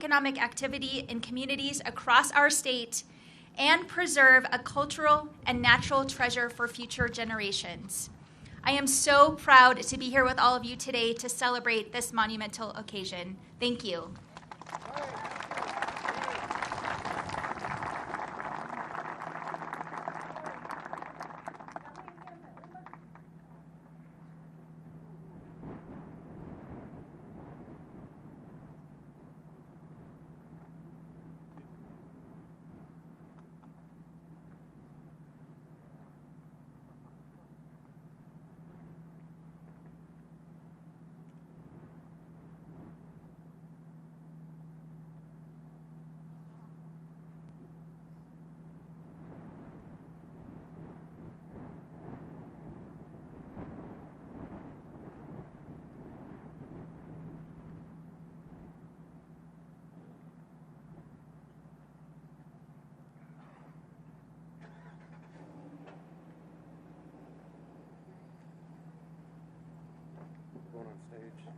economic activity in communities across our state, and preserve a cultural and natural treasure for future generations. I am so proud to be here with all of you today to celebrate this monumental occasion. Thank you. Going on stage.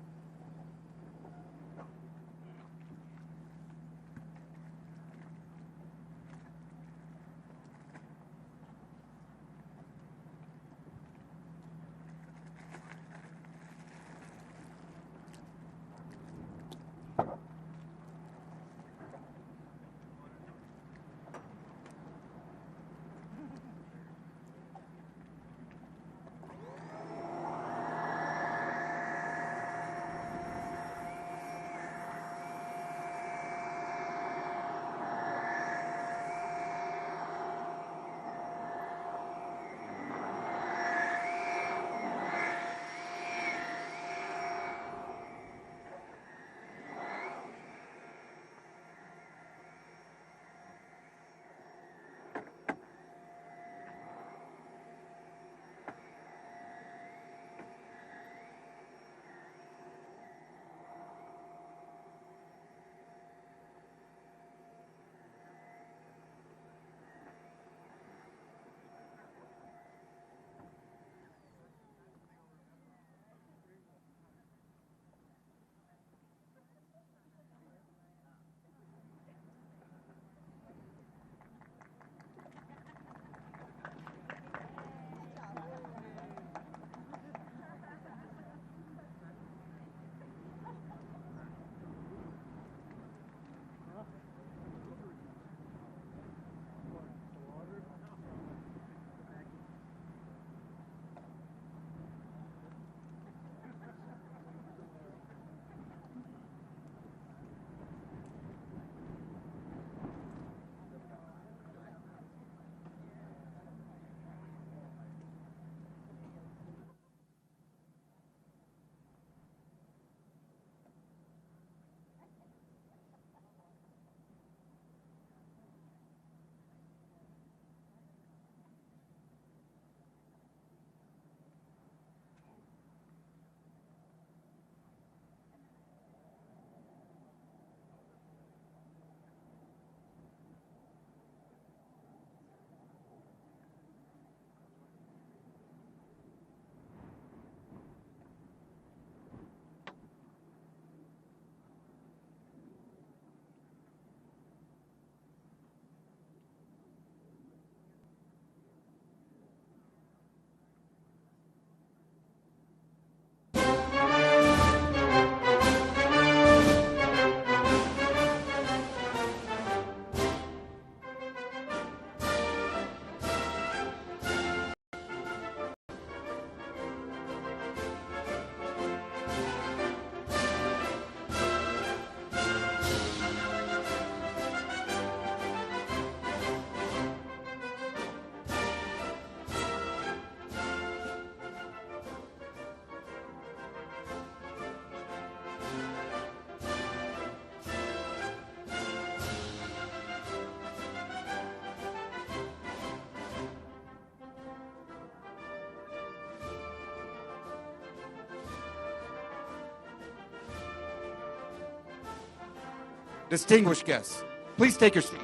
Distinguished guests, please take your seat.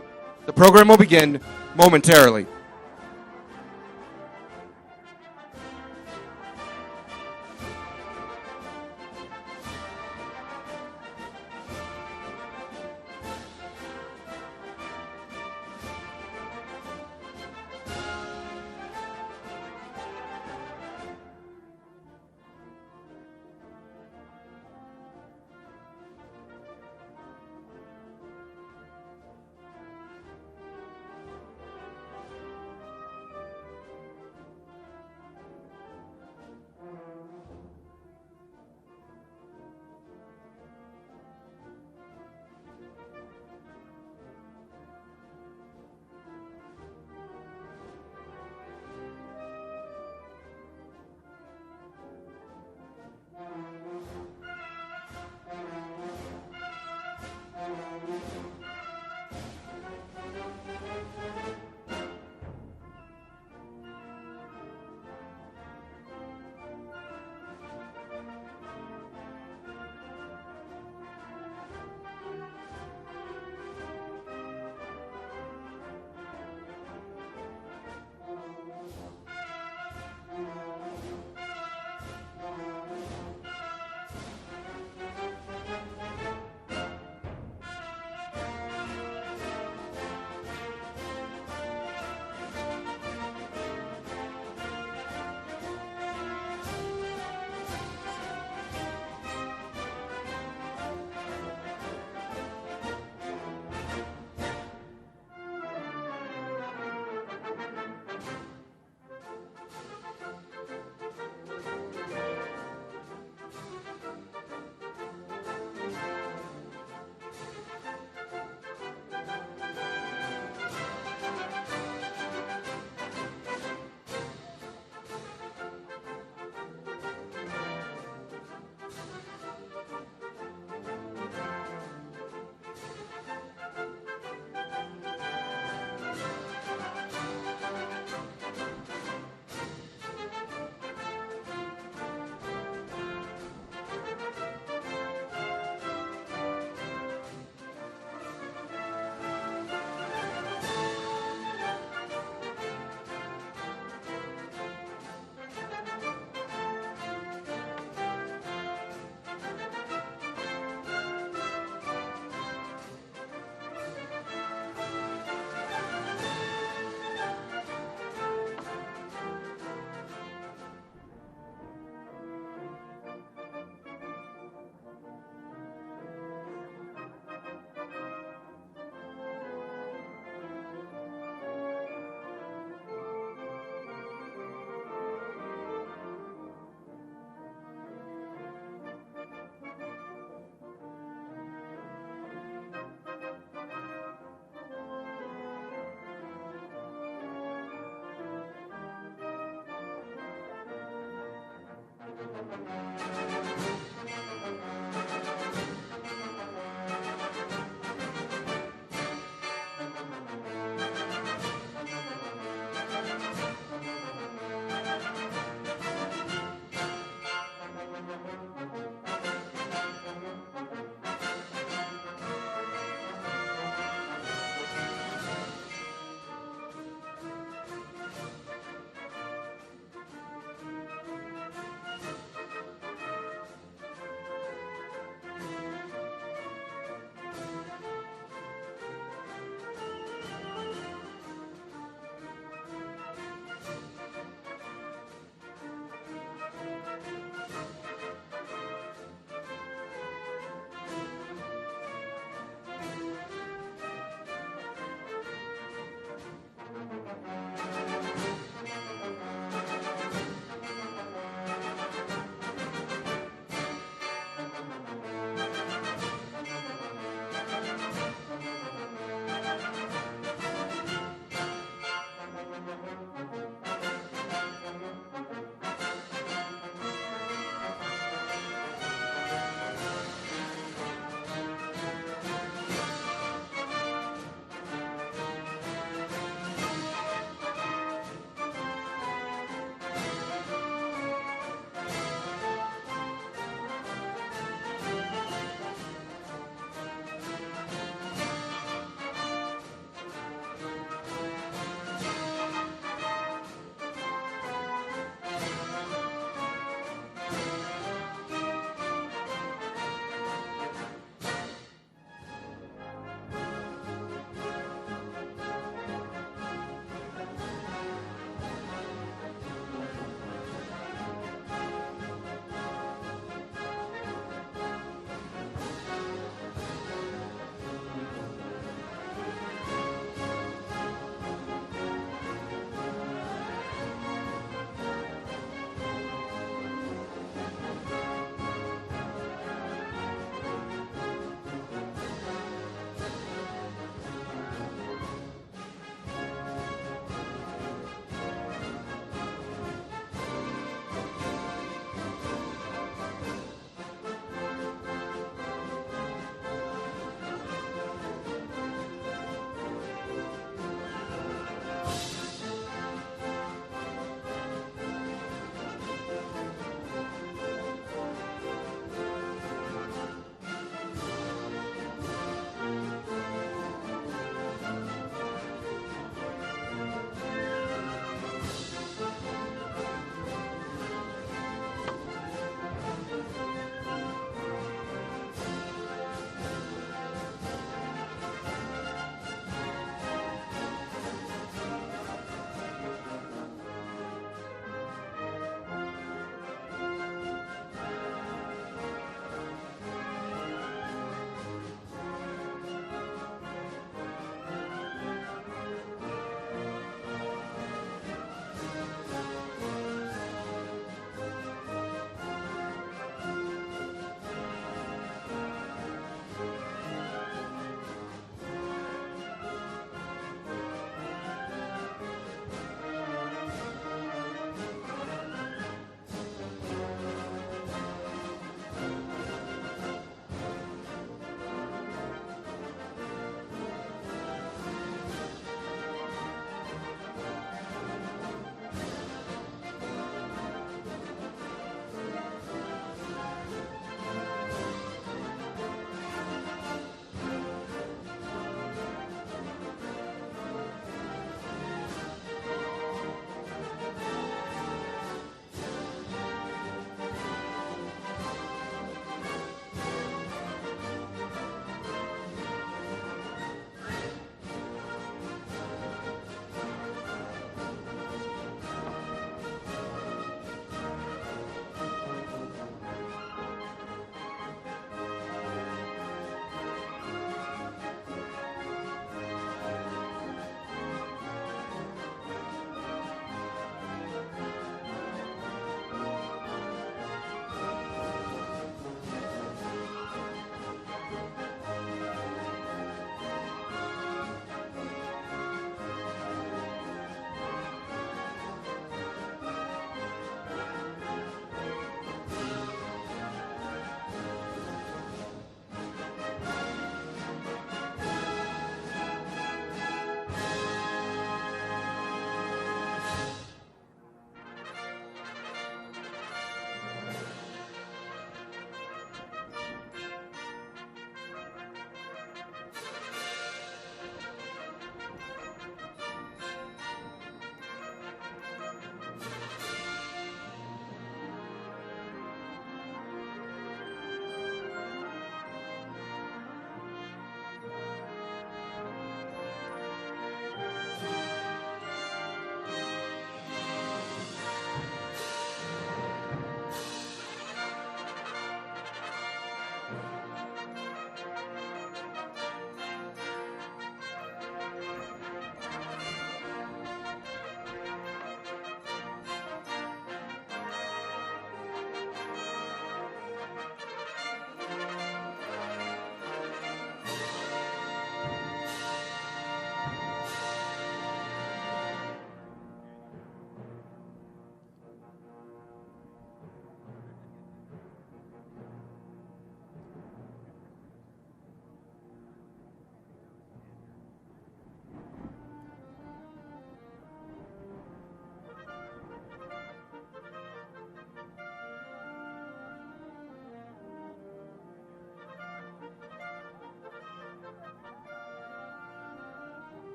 The program will begin momentarily.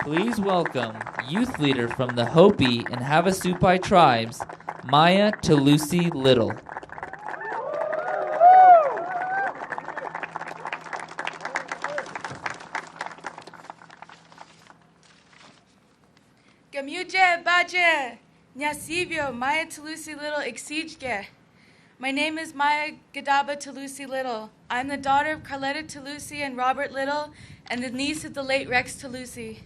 Please welcome youth leader from the Hopi and Havasupai tribes, Maya Talusi Little. Gamuje Baje, Nyasivyo, Maya Talusi Little Exijge. My name is Maya Gadaba Talusi Little. I'm the daughter of Carletta Talusi and Robert Little, and the niece of the late Rex Talusi.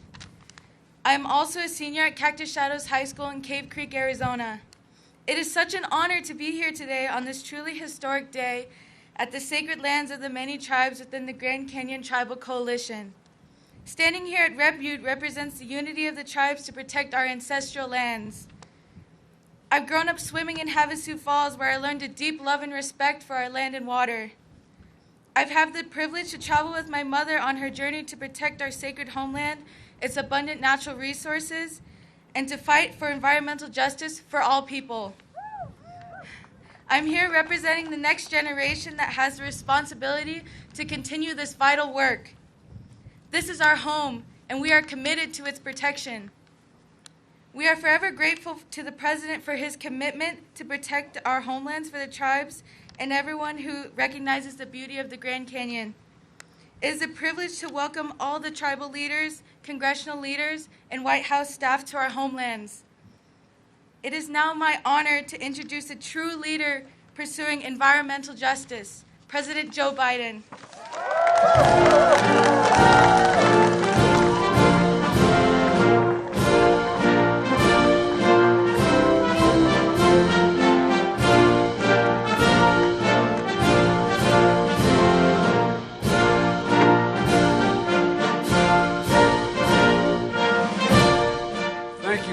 I am also a senior at Cactus Shadows High School in Cave Creek, Arizona. It is such an honor to be here today on this truly historic day at the sacred lands of the many tribes within the Gran Canyon Tribal Coalition. Standing here at REP.UU represents the unity of the tribes to protect our ancestral lands. I've grown up swimming in Havasu Falls, where I learned a deep love and respect for our land and water. I've had the privilege to travel with my mother on her journey to protect our sacred homeland, its abundant natural resources, and to fight for environmental justice for all people. I'm here representing the next generation that has the responsibility to continue this vital work. This is our home, and we are committed to its protection. We are forever grateful to the President for his commitment to protect our homelands for the tribes and everyone who recognizes the beauty of the Grand Canyon. It is a privilege to welcome all the tribal leaders, congressional leaders, and White House staff to our homelands. It is now my honor to introduce a true leader pursuing environmental justice, President Joe Biden.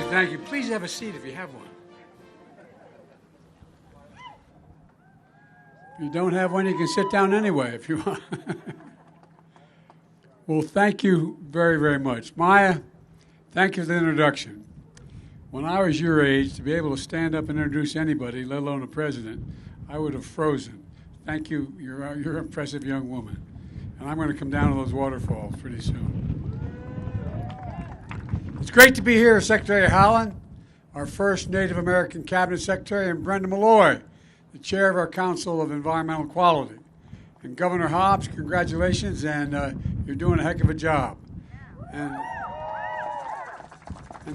Thank you. Please have a seat if you have one. If you don't have one, you can sit down anyway if you want. Well, thank you very, very much. Maya, thank you for the introduction. When I was your age, to be able to stand up and introduce anybody, let alone a president, I would have frozen. Thank you. You're an impressive young woman. And I'm going to come down to those waterfalls pretty soon. It's great to be here, Secretary Howland, our first Native American Cabinet Secretary, and Brenda Malloy, the chair of our Council of Environmental Quality. And Governor Hobbs, congratulations, and you're doing a heck of a job. And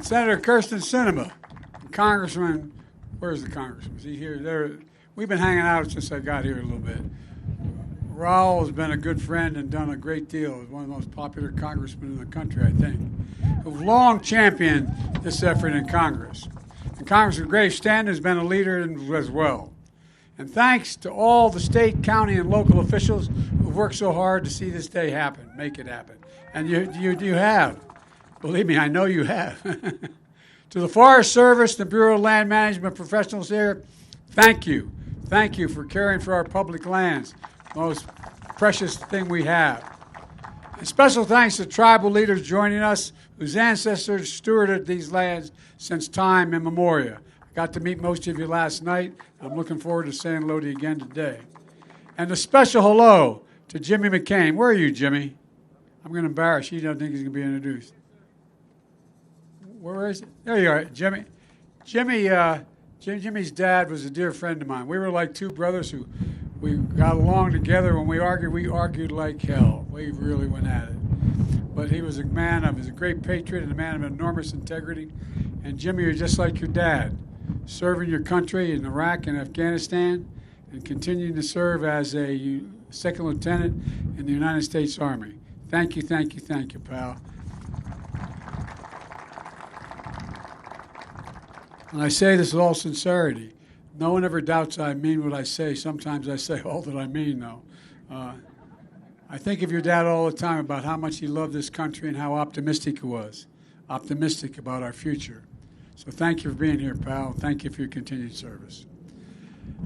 Senator Kirsten Sinema, Congressman, where's the congressman? Is he here? There. We've been hanging out since I got here a little bit. Raul has been a good friend and done a great deal. He's one of the most popular congressmen in the country, I think, who've long championed this effort in Congress. And Congressman Grace Stanton has been a leader as well. And thanks to all the state, county, and local officials who've worked so hard to see this day happen, make it happen. And you have. Believe me, I know you have. To the Forest Service, the Bureau of Land Management professionals here, thank you. Thank you for caring for our public lands, the most precious thing we have. And special thanks to tribal leaders joining us whose ancestors stewarded these lands since time immemorial. I got to meet most of you last night. I'm looking forward to saying hello to you again today. And a special hello to Jimmy McCain. Where are you, Jimmy? I'm going to embarrass you. He doesn't think he's going to be introduced. Where is it? There you are, Jimmy. Jimmy's dad was a dear friend of mine. We were like two brothers who we got along together. When we argued like hell. We really went at it. But he was a great patriot and a man of enormous integrity. And Jimmy, you're just like your dad, serving your country in Iraq and Afghanistan and continuing to serve as a second lieutenant in the United States Army. Thank you, pal. And I say this with all sincerity. No one ever doubts I mean what I say. Sometimes I say all that I mean, though. I think of your dad all the time about how much he loved this country and how optimistic he was, optimistic about our future. So thank you for being here, pal. Thank you for your continued service.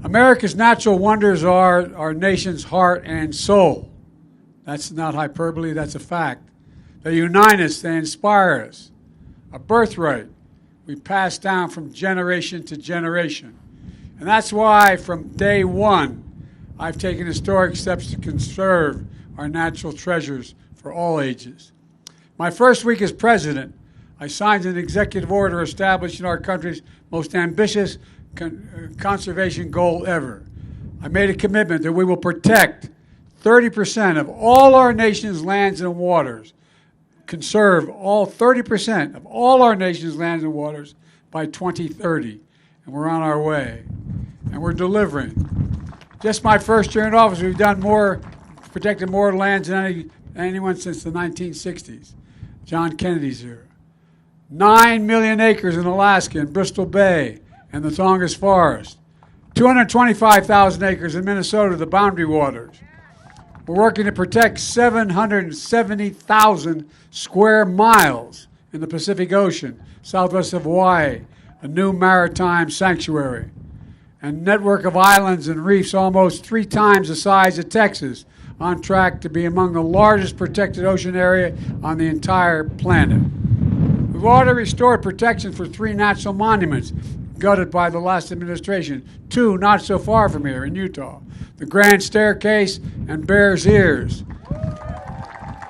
America's natural wonders are our nation's heart and soul. That's not hyperbole, that's a fact. They unite us, they inspire us. A birthright we pass down from generation to generation. And that's why from day one, I've taken historic steps to conserve our natural treasures for all ages. My first week as president, I signed an executive order establishing our country's most ambitious conservation goal ever. I made a commitment that we will protect 30% of all our nation's lands and waters, conserve all 30% of all our nation's lands and waters by 2030. And we're on our way. And we're delivering. Just my first year in office, we've done more, protected more lands than anyone since the 1960s, John Kennedy's era. 9 million acres in Alaska and Bristol Bay and the Tongass Forest. 225,000 acres in Minnesota, the Boundary Waters. We're working to protect 770,000 square miles in the Pacific Ocean, southwest of Hawaii, a new maritime sanctuary, and network of islands and reefs almost 3 times the size of Texas, on track to be among the largest protected ocean area on the entire planet. We've already restored protection for 3 national monuments gutted by the last administration, 2 not so far from here in Utah, the Grand Staircase and Bears Ears.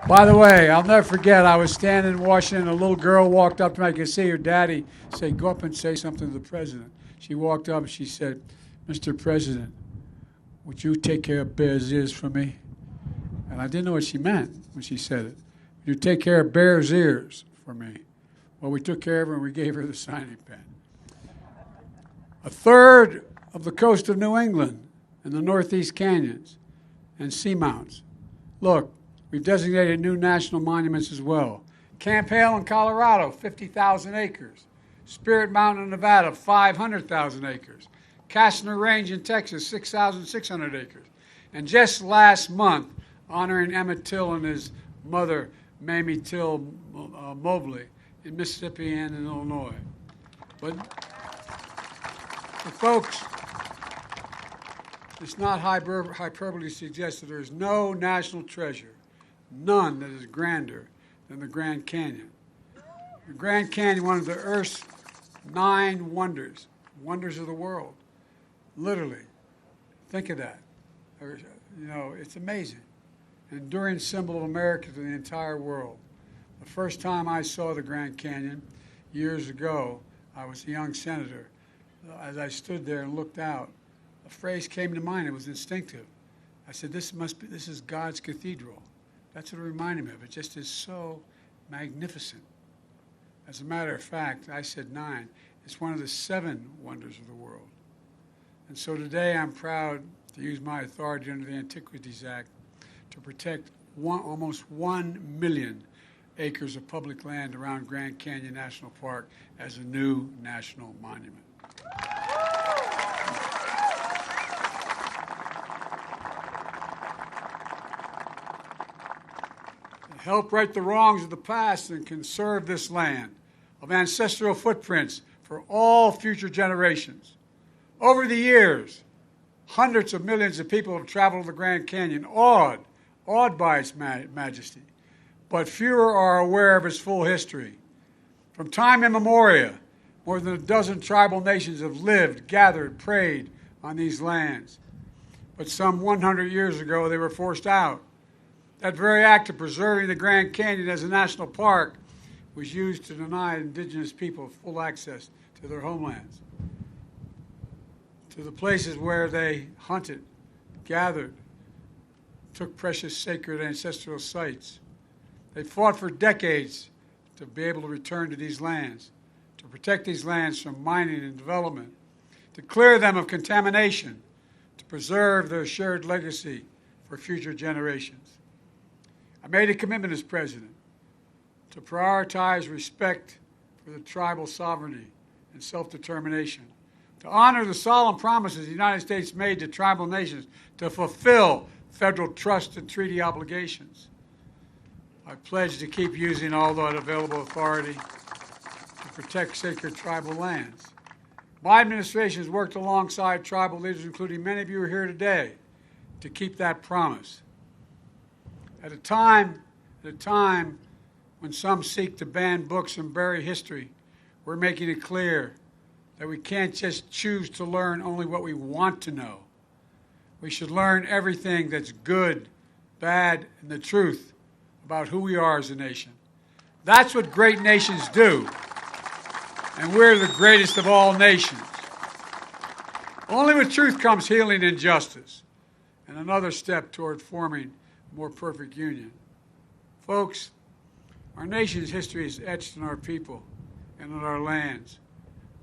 By the way, I'll never forget, I was standing in Washington, a little girl walked up to me, I could see her daddy say, go up and say something to the president. She walked up and she said, Mr. President, would you take care of Bears Ears for me? And I didn't know what she meant when she said it. Would you take care of Bears Ears for me? Well, we took care of her and we gave her the signing pen. A third of the coast of New England and the Northeast Canyons and seamounts. Look, we've designated new national monuments as well. Camp Hale in Colorado, 50,000 acres. Spirit Mountain in Nevada, 500,000 acres. Kastner Range in Texas, 6,600 acres. And just last month, honoring Emmett Till and his mother, Mamie Till Mobley, in Mississippi and in Illinois. But folks, it's not hyperbole to suggest that there is no national treasure, none that is grander than the Grand Canyon. The Grand Canyon, one of the Earth's 9 wonders, wonders of the world, literally. Think of that. You know, it's amazing. An enduring symbol of America to the entire world. The first time I saw the Grand Canyon, years ago, I was a young senator. As I stood there and looked out, a phrase came to mind. It was instinctive. I said, this is God's cathedral. That's what it reminded me of. It just is so magnificent. As a matter of fact, I said 9. It's one of the 7 wonders of the world. And so today I'm proud to use my authority under the Antiquities Act to protect almost 1 million acres of public land around Grand Canyon National Park as a new national monument. Help right the wrongs of the past and conserve this land of ancestral footprints for all future generations. Over the years, hundreds of millions of people have traveled the Grand Canyon, awed by its majesty, but fewer are aware of its full history. From time immemorial, more than a dozen tribal nations have lived, gathered, prayed on these lands. But some 100 years ago, they were forced out. That very act of preserving the Grand Canyon as a national park was used to deny indigenous people full access to their homelands, to the places where they hunted, gathered, took precious sacred ancestral sites. They fought for decades to be able to return to these lands, to protect these lands from mining and development, to clear them of contamination, to preserve their shared legacy for future generations. I made a commitment as president to prioritize respect for the tribal sovereignty and self-determination, to honor the solemn promises the United States made to tribal nations to fulfill federal trust and treaty obligations. I pledge to keep using all that available authority to protect sacred tribal lands. My administration has worked alongside tribal leaders, including many of you who are here today, to keep that promise. At a time when some seek to ban books and bury history, we're making it clear that we can't just choose to learn only what we want to know. We should learn everything that's good, bad, and the truth about who we are as a nation. That's what great nations do. And we're the greatest of all nations. Only with truth comes healing and justice, and another step toward forming a more perfect union. Folks, our nation's history is etched in our people and in our lands.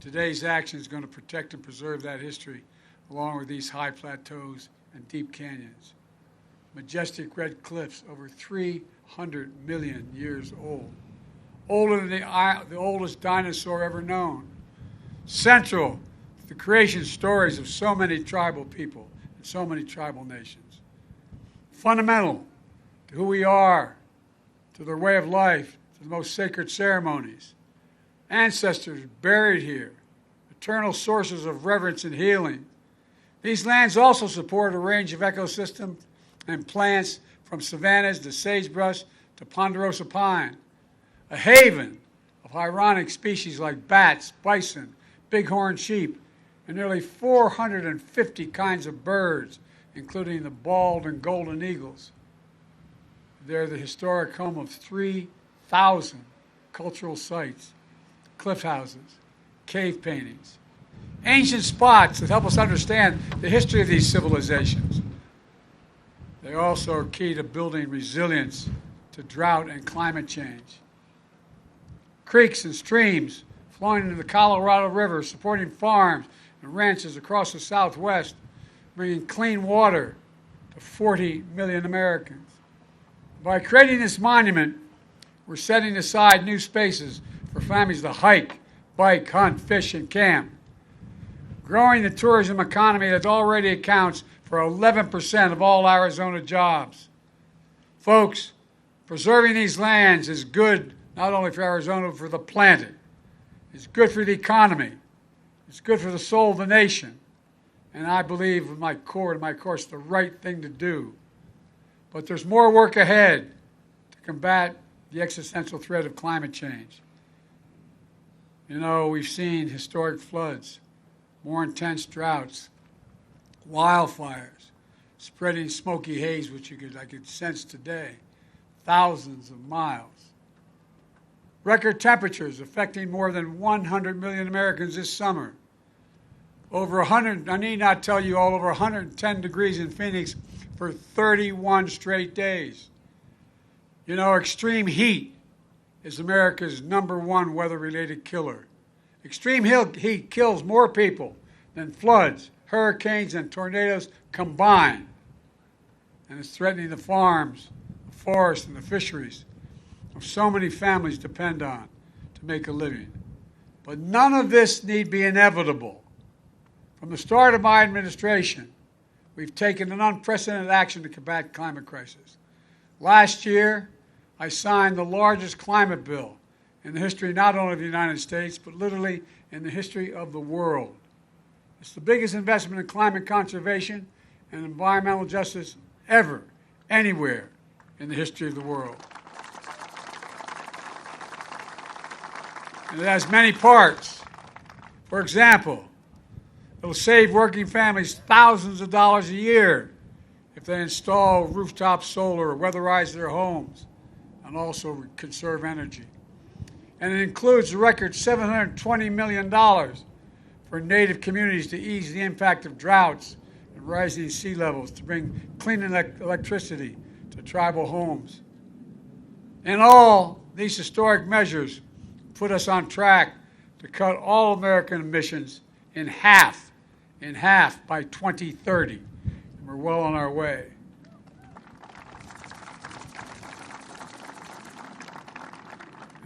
Today's action is going to protect and preserve that history, along with these high plateaus and deep canyons. Majestic red cliffs over 300 million years old, older than the oldest dinosaur ever known. Central to the creation stories of so many tribal people and so many tribal nations. Fundamental to who we are, to their way of life, to the most sacred ceremonies. Ancestors buried here, eternal sources of reverence and healing. These lands also support a range of ecosystems and plants from savannas to sagebrush to ponderosa pine, a haven of ironic species like bats, bison, bighorn sheep, and nearly 450 kinds of birds, including the bald and golden eagles. They're the historic home of 3,000 cultural sites, cliff houses, cave paintings, ancient spots that help us understand the history of these civilizations. They also are key to building resilience to drought and climate change. Creeks and streams flowing into the Colorado River, supporting farms and ranches across the Southwest, bringing clean water to 40 million Americans. By creating this monument, we're setting aside new spaces for families to hike, bike, hunt, fish, and camp. Growing the tourism economy that already accounts for 11% of all Arizona jobs. Folks, preserving these lands is good not only for Arizona, but for the planet. It's good for the economy. It's good for the soul of the nation. And I believe with my core and my course, the right thing to do. But there's more work ahead to combat the existential threat of climate change. You know, we've seen historic floods, more intense droughts, wildfires, spreading smoky haze, which I could sense today, thousands of miles. Record temperatures affecting more than 100 million Americans this summer. Over 100, I need not tell you, all over 110 degrees in Phoenix for 31 straight days. You know, extreme heat is America's #1 weather-related killer. Extreme heat kills more people than floods, hurricanes, and tornadoes combined. And it's threatening the farms, the forests, and the fisheries of so many families depend on to make a living. But none of this need be inevitable. From the start of my administration, we've taken an unprecedented action to combat climate crisis. Last year, I signed the largest climate bill in the history not only of the United States, but literally in the history of the world. It's the biggest investment in climate conservation and environmental justice ever, anywhere in the history of the world. And it has many parts. For example, it'll save working families thousands of dollars a year if they install rooftop solar or weatherize their homes, and also conserve energy. And it includes a record $720 million for Native communities to ease the impact of droughts and rising sea levels, to bring clean electricity to tribal homes. In all, these historic measures put us on track to cut all American emissions in half by 2030. And we're well on our way.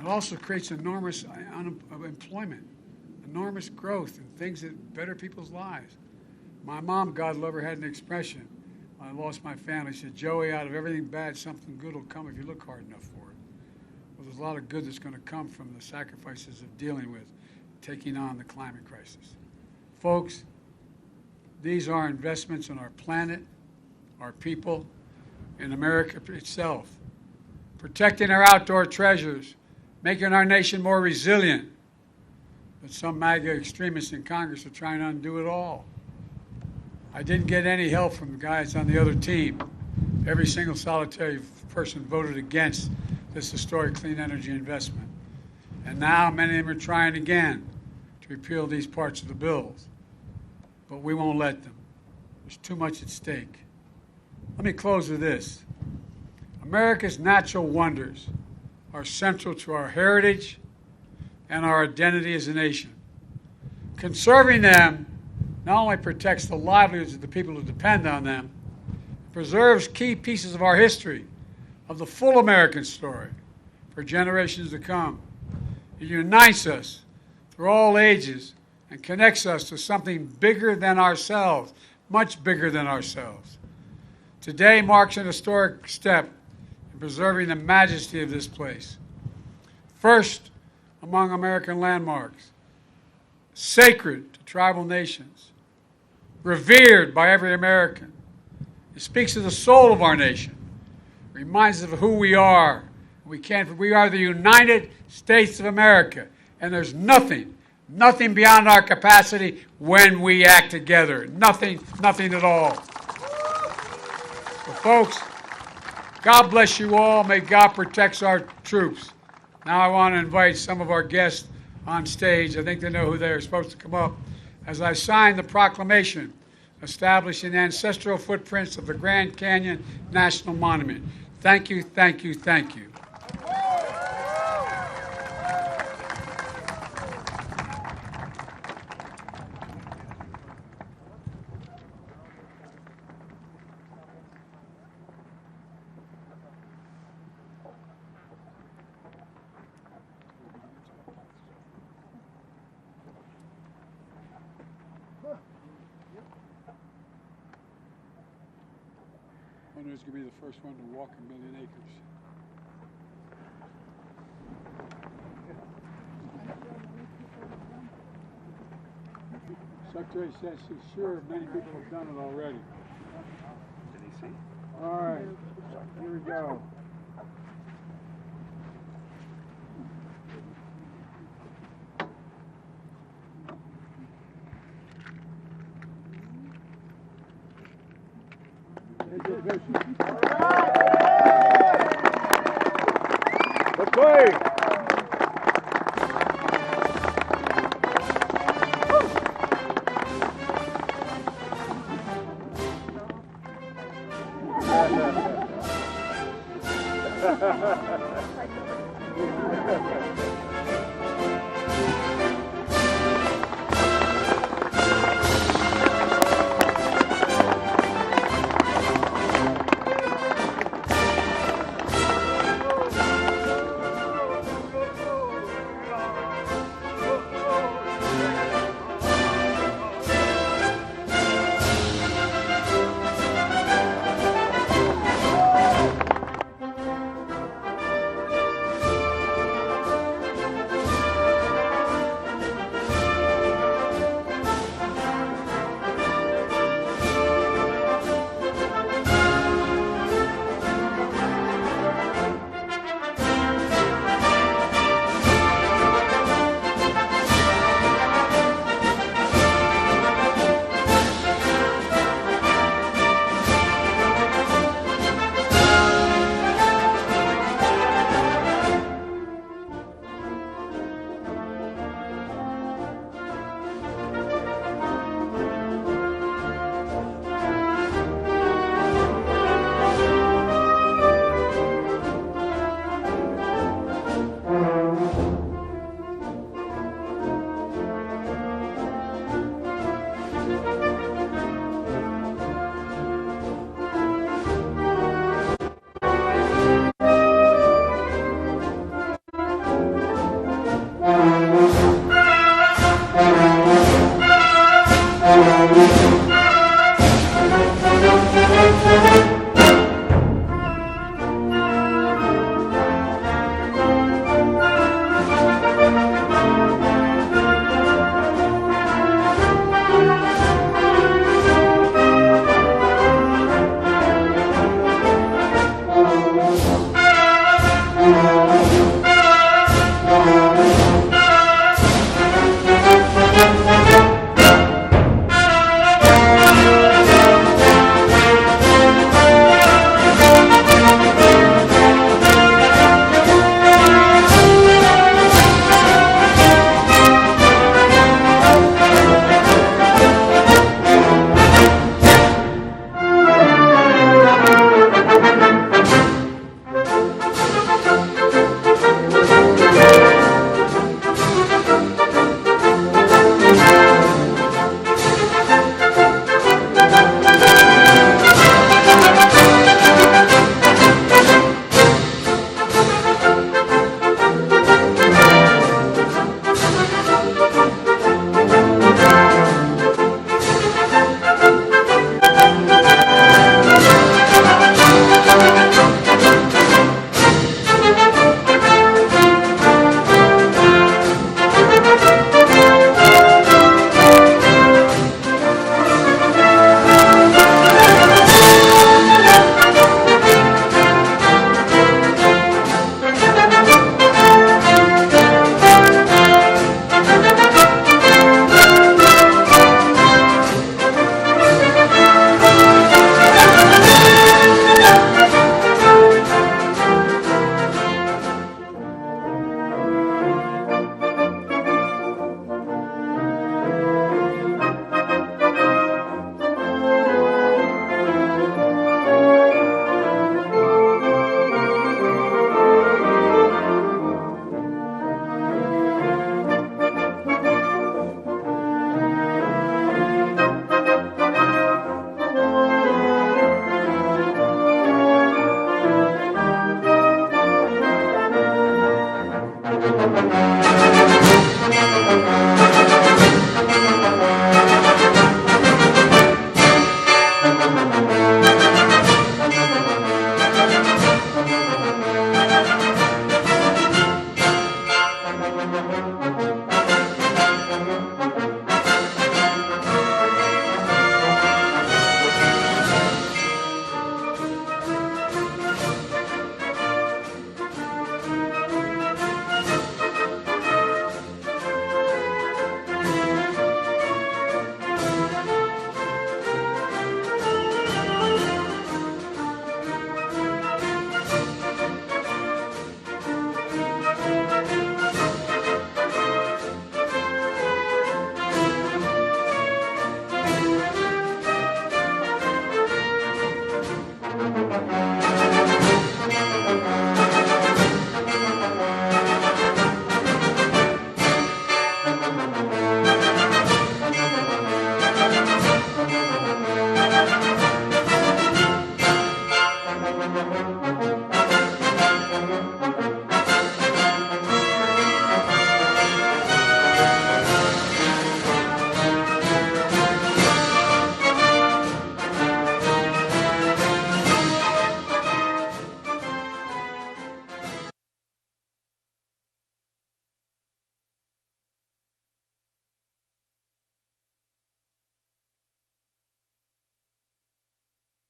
It also creates enormous employment, enormous growth, and things that better people's lives. My mom, God love her, had an expression when I lost my family. She said, "Joey, out of everything bad, something good will come if you look hard enough for it." Well, there's a lot of good that's going to come from the sacrifices of dealing with, taking on the climate crisis. Folks, these are investments in our planet, our people, in America itself. Protecting our outdoor treasures, making our nation more resilient. But some MAGA extremists in Congress are trying to undo it all. I didn't get any help from the guys on the other team. Every single solitary person voted against this historic clean energy investment. And now many of them are trying again to repeal these parts of the bills. But we won't let them. There's too much at stake. Let me close with this. America's natural wonders are central to our heritage and our identity as a nation. Conserving them not only protects the livelihoods of the people who depend on them, it preserves key pieces of our history, of the full American story, for generations to come. It unites us through all ages and connects us to something bigger than ourselves, much bigger than ourselves. Today marks an historic step in preserving the majesty of this place. First among American landmarks, sacred to tribal nations, revered by every American. It speaks of the soul of our nation, reminds us of who we are. We are the United States of America, and there's nothing beyond our capacity when we act together. Nothing at all. So folks, God bless you all. May God protect our troops. Now I want to invite some of our guests on stage. I think they know who they are supposed to come up as I sign the proclamation establishing the ancestral footprints of the Gran Canyon National Monument. Thank you, thank you, thank you. Who's going to be the first one to walk 1,000,000 acres? Secretary says she's sure many people have done it already. Did he see? All right, here we go. Let's play.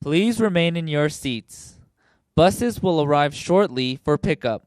Please remain in your seats. Buses will arrive shortly for pickup.